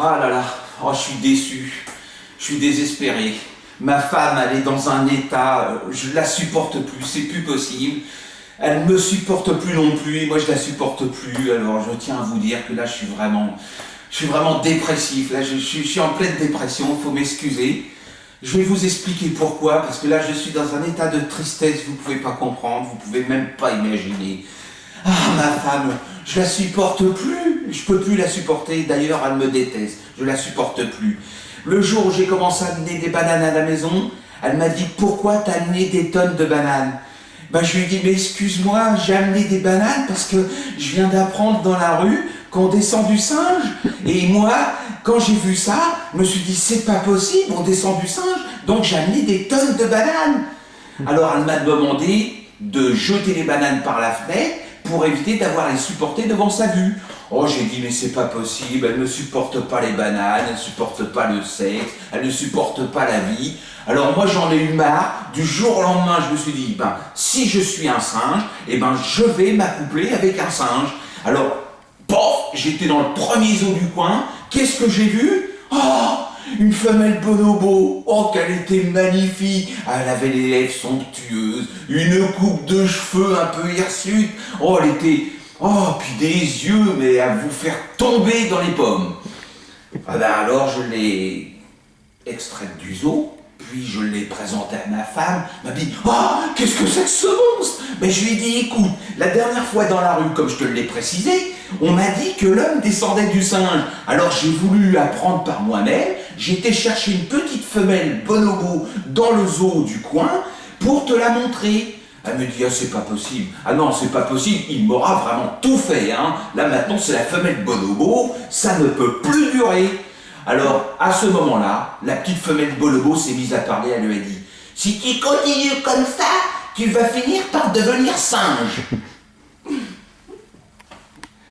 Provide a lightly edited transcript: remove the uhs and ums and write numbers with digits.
Ah là là, oh, je suis déçu, je suis désespéré. Ma femme, elle est dans un état, je la supporte plus, c'est plus possible. Elle me supporte plus non plus, et moi je la supporte plus. Alors je tiens à vous dire que là je suis vraiment dépressif. Là je suis en pleine dépression, il faut m'excuser. Je vais vous expliquer pourquoi, parce que là je suis dans un état de tristesse, vous pouvez pas comprendre, vous pouvez même pas imaginer. Ah, ma femme, je la supporte plus, je peux plus la supporter, d'ailleurs elle me déteste, je la supporte plus. Le jour où j'ai commencé à amener des bananes à la maison, elle m'a dit pourquoi t'as amené des tonnes de bananes? Ben, je lui ai dit mais excuse-moi, j'ai amené des bananes parce que je viens d'apprendre dans la rue qu'on descend du singe. Et moi, quand j'ai vu ça, je me suis dit c'est pas possible, on descend du singe, donc j'ai amené des tonnes de bananes. Alors elle m'a demandé de jeter les bananes par la fenêtre pour éviter d'avoir à les supporter devant sa vue. Oh, j'ai dit, mais c'est pas possible, elle ne supporte pas les bananes, elle ne supporte pas le sexe, elle ne supporte pas la vie. Alors moi j'en ai eu marre, du jour au lendemain je me suis dit, ben si je suis un singe, eh ben je vais m'accoupler avec un singe. Alors, pof, j'étais dans le premier zoo du coin, qu'est-ce que j'ai vu? Oh, une femelle bonobo, oh qu'elle était magnifique, elle avait les lèvres somptueuses, une coupe de cheveux un peu hirsute, oh elle était, oh puis des yeux mais à vous faire tomber dans les pommes. Ah ben alors je l'ai extraite du zoo, puis je l'ai présentée à ma femme, elle m'a dit « Oh, qu'est-ce que c'est que ce monstre ?» Mais je lui ai dit « Écoute, la dernière fois dans la rue, comme je te l'ai précisé, on m'a dit que l'homme descendait du singe. Alors j'ai voulu apprendre par moi-même, j'ai été chercher une petite femelle bonobo dans le zoo du coin pour te la montrer. » Elle me dit « Ah, c'est pas possible. Ah non, c'est pas possible, il m'aura vraiment tout fait, hein. Là maintenant, c'est la femelle bonobo, ça ne peut plus durer. » Alors, à ce moment-là, la petite femelle bonobo s'est mise à parler, elle lui a dit « Si tu continues comme ça, tu vas finir par devenir singe. »